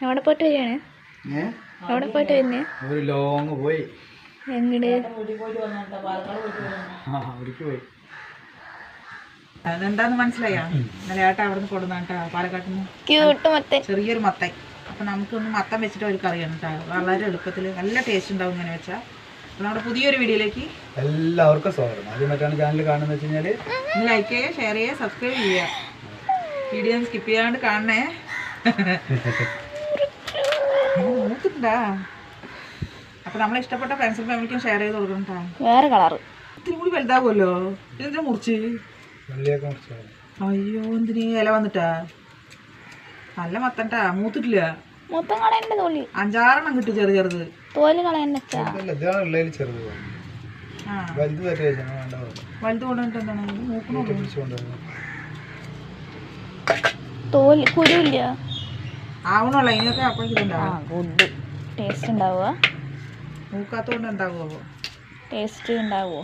എവിടെ പോയിട്ട് വരികയാണ്? എവിടെ പോയിട്ട് വരുന്നേ? ഒരു ലോങ് പോയി. എങ്ങട്? അതെന്താന്ന് മനസ്സിലായോ? ഇന്നലെ ഏട്ടാ അവിടെ നിന്ന് കൊടുന്നാട്ടാ പാലക്കാട്ടിൽ നിന്ന് ചെറിയൊരു മത്തൻ. അപ്പം നമുക്കൊന്ന് മത്തൻ വെച്ചിട്ട് ഒരു കറിയാണ് കേട്ടോ. വളരെ എളുപ്പത്തിൽ നല്ല ടേസ്റ്റ് ഉണ്ടാവും ഇങ്ങനെ വെച്ചാൽ. അപ്പം നമ്മുടെ പുതിയൊരു വീഡിയോയിലേക്ക് എല്ലാവർക്കും സ്വാഗതം. ആദ്യമായിട്ടാണ് ചാനൽ കാണുന്നത് വെച്ച് കഴിഞ്ഞാൽ ലൈക്ക് ചെയ്യുക, ഷെയർ ചെയ്യുക, സബ്സ്ക്രൈബ് ചെയ്യുക. വീഡിയോ സ്കിപ്പ് ചെയ്യാണ്ട് കാണണേ. നോക്കണ്ടാ. അപ്പം നമ്മളെ ഇഷ്ടപ്പെട്ട ഫ്രണ്ട്സും ഫാമിലിക്കും ഷെയർ ചെയ്ത് കൊടുക്കണം കേട്ടോ. വേറെ കളറ് ഇത്തിരി കൂടി വലുതാവുമല്ലോ. എന്തിനാ മുറിച്ച്? അയ്യോ, എന്തിനീ ഇല വന്നിട്ടാ? നല്ല മത്തൻട്ടാ, മൂത്തിട്ടില്ല. മൊത്തം കളയണ്ട തോലി. 5-6 കിട്ടി ചെറുത്. തോല് കളയണ്ട. വലുത് കൊണ്ടിട്ട് എന്താണ് തോല് കുരുവില്ല. ആവണല്ലോ ഇതിനൊക്കെ. അപ്പോഴേക്കും ഗുഡ് ടേസ്റ്റ് ഉണ്ടാവുക. മൂക്കാത്തോണ്ട് എന്താകുമോ? ടേസ്റ്റ് ഉണ്ടാവുമോ?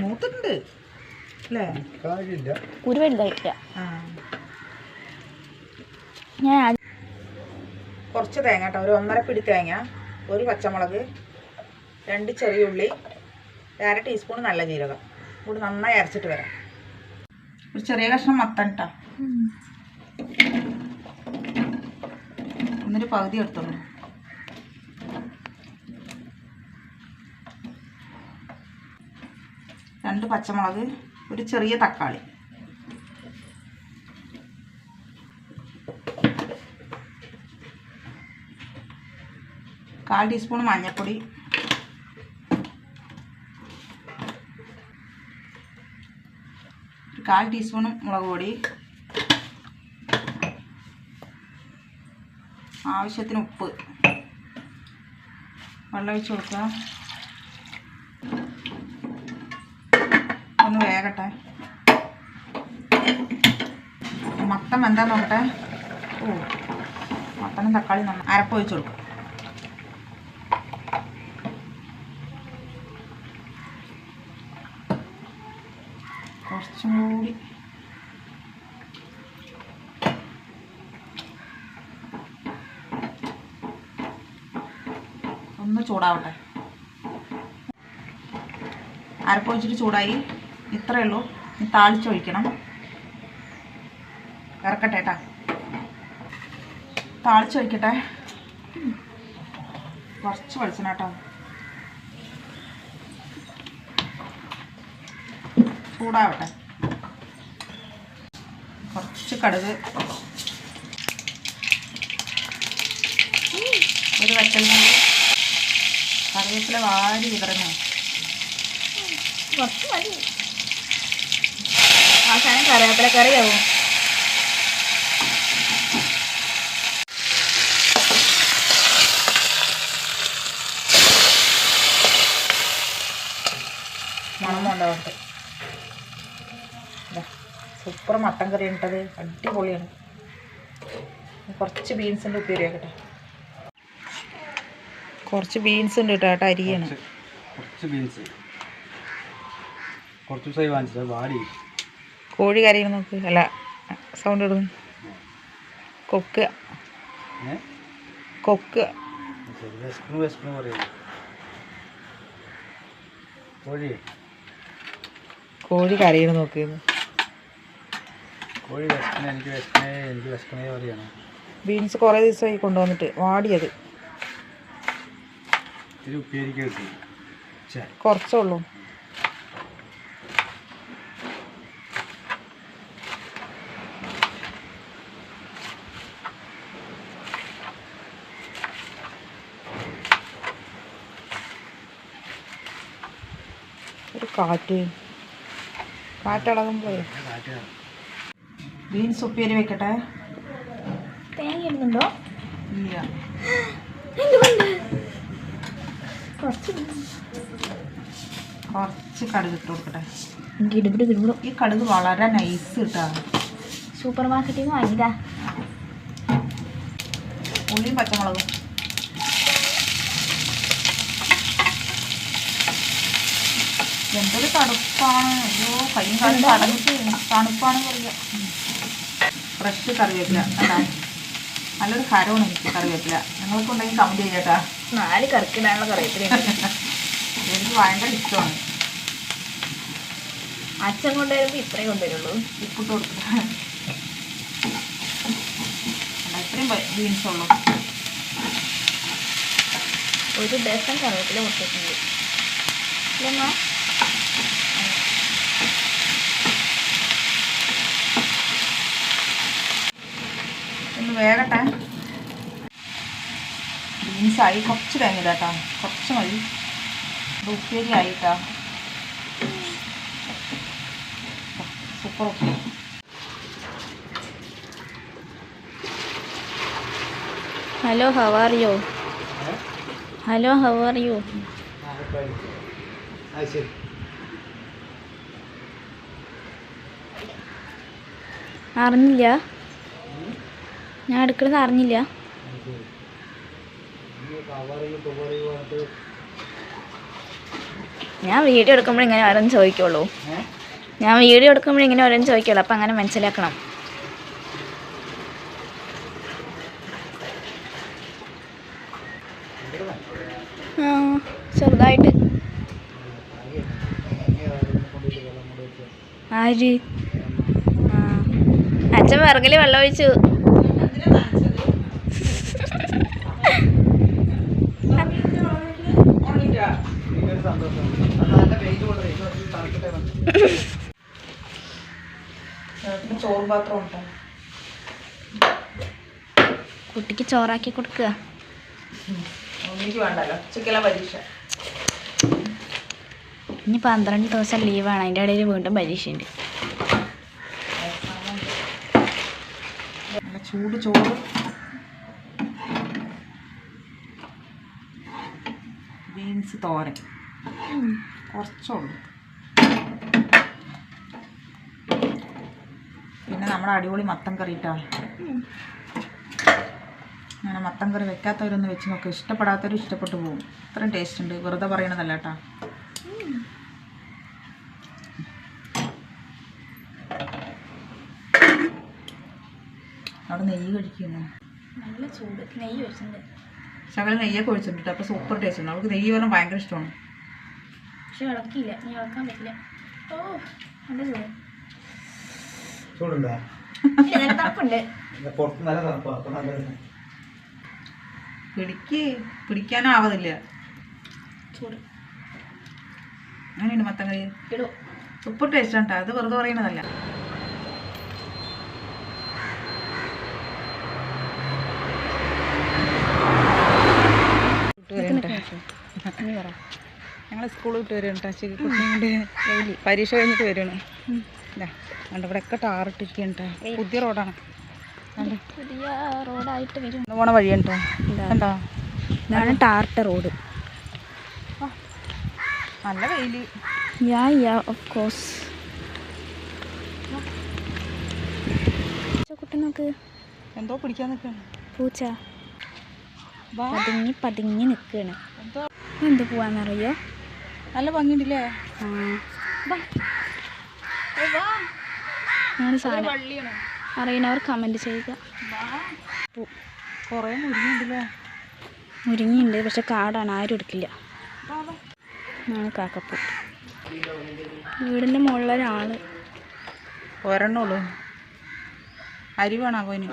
മൂത്തിട്ടുണ്ട് അല്ലേ? കുരു വലുതായിട്ടില്ല. ഞാൻ കുറച്ച് തേങ്ങ കേട്ടോ, ഒരു 1.5 പിടി തേങ്ങ, ഒരു പച്ചമുളക്, 2 ചെറിയ ഉള്ളി, 1/2 ടീസ്പൂൺ നല്ല ജീരകം കൂടി നന്നായി അരച്ചിട്ട് വരാം. ഒരു ചെറിയ കഷ്ണം മത്തൻ കേട്ടോ, എന്നിട്ട് പകുതി എടുത്തോളൂ. രണ്ട് പച്ചമുളക്, ഒരു ചെറിയ തക്കാളി, കാൽ ടീസ്പൂൺ മഞ്ഞൾപ്പൊടി, ഒരു 1/4 ടീസ്പൂൺ മുളക് പൊടി, ആവശ്യത്തിന് ഉപ്പ്, വെള്ളം ഒഴിച്ച് കൊടുക്കുക. ഒന്ന് വേകട്ടെ. മത്തൻ എന്താ നോക്കട്ടെ. മത്തനും തക്കാളി നന്നായി അരപ്പ് ഒഴിച്ച് കൊടുക്കും. കുറച്ചും കൂടി ഒന്ന് ചൂടാവട്ടെ. അരപ്പ് ഒഴിച്ചിട്ട് ചൂടായി. ഇത്രയേ ഉള്ളൂ. താളിച്ചൊഴിക്കണം. ഇറക്കട്ടെ കേട്ടോ, താളിച്ചൊഴിക്കട്ടെ. കുറച്ച് വെളിച്ചെണ്ണ കേട്ടോ, ചൂടാവട്ടെ. കുറച്ച് കടുക്, ഒരു വറ്റൽമുളക്, കറിവേപ്പില വാരി വിതറണം. കുറച്ച് മതി. അവസാനം കറിവേപ്പില കറിയാവും. മണമുണ്ടാവട്ടെ. സൂപ്പർ മട്ടൻ കറി ഉണ്ടത്, അടിപൊളിയാണ്. കുറച്ച് ബീൻസിൻ്റെ ഉപ്പേരി ആക്കട്ടെ. കുറച്ച് ബീൻസ് ഉണ്ട് കേട്ടോ, അരിയാണ്. കുറച്ച് ബീൻസ് കുറച്ച് ദിവസമായി വാങ്ങിച്ചത് വാടി. കോഴി കറിയാണ് നോക്ക്. അല്ല, സൗണ്ട് ഇടുന്നു. കൊക്ക് കൊക്ക് കോഴി കറിയാണ് നോക്കിയത്. കോഴി എനിക്ക് വിശക്കണേ പറയാണ്. ബീൻസ് കുറേ ദിവസമായി കൊണ്ടുവന്നിട്ട് വാടിയത്. ഉപ്പേരിക്ക് കിട്ടി കുറച്ചേ ഉള്ളൂ. ഒരു കാറ്റടങ്ങുമ്പോഴേ ബീൻസ് ഉപ്പേരി വെക്കട്ടെ. തേങ്ങ ഇടുന്നുണ്ടോ? ഇല്ല. കുറച്ച് കടുക് ഇട്ട് കൊടുക്കട്ടെ. കിടുകിടുകിടുകിടും. ഈ കടുക് വളരെ നൈസ് കിട്ടാണ്. സൂപ്പർ മാർക്കറ്റിൽ നിന്ന് വാങ്ങിയതാ. ഉള്ളിയും പച്ചമുളകും, എന്തൊരു തണുപ്പാണ്. അയ്യോ, കയ്യും കാലും തടഞ്ഞിട്ട് തണുപ്പാണ് പറയുക. ഫ്രഷ് കറിവേപ്പില. നല്ലൊരു കരമാണ് എനിക്ക് കറിവേപ്പില. നിങ്ങൾക്ക് ഉണ്ടെങ്കിൽ കമൻറ്റ് ചെയ്യട്ടാ. 4 കറിക്കിടാനുള്ള കറിവേപ്പില എനിക്ക് ഭയങ്കര ഇഷ്ടമാണ്. അച്ഛൻ കൊണ്ടുവരുമ്പോൾ ഇത്രയും കൊണ്ടുവരുള്ളൂ. ഉപ്പിട്ട് കൊടുക്കുക. ഇത്രയും ബീൻസ് ഉള്ളൂ. ഒരു ഡസൻ കറിവേപ്പില മുട്ടിട്ടുണ്ട് ഇല്ലമ്മ. ഒന്ന് വേകട്ടെ. ബീൻസായി കുറച്ച് തേങ്ങ ഇതാട്ടാ, കുറച്ച് മതി. ഉപ്പേരി ആയിട്ടാ. സൂപ്പർ ഉപ്പേരി. Hello how are you? Hello how are you? അറിഞ്ഞില്ല, ഞാൻ എടുക്കുന്നത് അറിഞ്ഞില്ല. ഞാൻ വീഡിയോ എടുക്കുമ്പോൾ ഇങ്ങനെ ഓരോന്ന് ചോദിക്കുള്ളൂ. ഞാൻ വീഡിയോ എടുക്കുമ്പോൾ ഇങ്ങനെ ഓരോന്ന് ചോദിക്കുള്ളൂ. അപ്പം അങ്ങനെ മനസ്സിലാക്കണം. ചെറുതായിട്ട്. ആര്? അച്ഛൻ വിറകിൽ വെള്ളം ഒഴിച്ചു. ചോറ് പാത്രം ഉണ്ടോ? കുട്ടിക്ക് ചോറാക്കി കൊടുക്കുക. എനിക്ക് വേണ്ടല്ലോ, ഉച്ചക്കെല്ലാം പരീക്ഷ. ഇനി 12 ദിവസം ലീവാണ്. അതിൻ്റെ ഇടയിൽ വീണ്ടും പരീക്ഷയുണ്ട്. നല്ല ചൂട് ചോറ്, ബീൻസ് തോരൻ കുറച്ചുള്ളൂ. പിന്നെ നമ്മുടെ അടിപൊളി മത്തൻ കറി ഇട്ടാ. അങ്ങനെ മത്തൻ കറി വെക്കാത്തവരൊന്ന് വെച്ച് നോക്കുക. ഇഷ്ടപ്പെടാത്തവർ ഇഷ്ടപ്പെട്ടു പോകും. അത്രയും ടേസ്റ്റ് ഉണ്ട്. വെറുതെ പറയണതല്ല കേട്ടോ. അവിടെ നെയ്യ് കഴിക്കുന്നു. നല്ല ചൂട്. നെയ്യ് ഒഴിച്ചിട്ടുണ്ട്. ശകലം നെയ്യൊക്കെ ഒഴിച്ചിട്ടുണ്ട്. അപ്പോൾ സൂപ്പർ ടേസ്റ്റ് ഉണ്ട്. അവൾക്ക് നെയ്യ് പറഞ്ഞാൽ ഭയങ്കര ഇഷ്ടമാണ്. പക്ഷെ ഇളക്കിയില്ല. നീ ഇളക്കാൻ പറ്റില്ല. ഓ നല്ല ചൂട്. ചൂടുണ്ടോ? തണുപ്പുണ്ട്. പുറത്ത് നല്ല തണുപ്പാണ്. പിടിക്കാനാവതില്ല. ചൂട് അങ്ങനെയുണ്ട് മത്തൻ കറി. ഇടൂ. സൂപ്പർ ടേസ്റ്റ് ആണ്. അത് വെറുതെ പറയണതല്ല. ഞങ്ങൾ സ്കൂൾ വിട്ട് വരുന്നുണ്ട്. കുട്ടികളുടെ പരീക്ഷ കഴിഞ്ഞിട്ട് വരുവാണ്. കണ്ട ഇവിടെയൊക്കെ ടാറിട്ടിരിക്കണ്ട. പുതിയ റോഡാണ്. പുതിയ റോഡായിട്ട് വരും. പോണ വഴിയുണ്ടോ? കണ്ടോ? ഇതാണ് ടാറിട്ട റോഡ്. നല്ല വെയില്. Of course. കുട്ടി നോക്ക്, എന്തോ പിടിക്കാൻ നിൽക്കാണ്. പൂച്ച പതുങ്ങി നിൽക്കുകയാണ്. എന്ത് പോവാന്നറിയോ? നല്ല ഭംഗിയുണ്ടല്ലേ? ഞാൻ സാധനം അറിയണവർ കമൻറ്റ് ചെയ്യുക. കുറേ മുരിങ്ങുണ്ടല്ലേ? മുരിങ്ങയുണ്ട്, പക്ഷെ കാടാണ്, ആരും എടുക്കില്ല. കാക്കപ്പൂ. വീടിൻ്റെ മുകളിലൊരാൾ. ഒരെണ്ണുള്ളൂ. അരി വേണോ പോയിന്?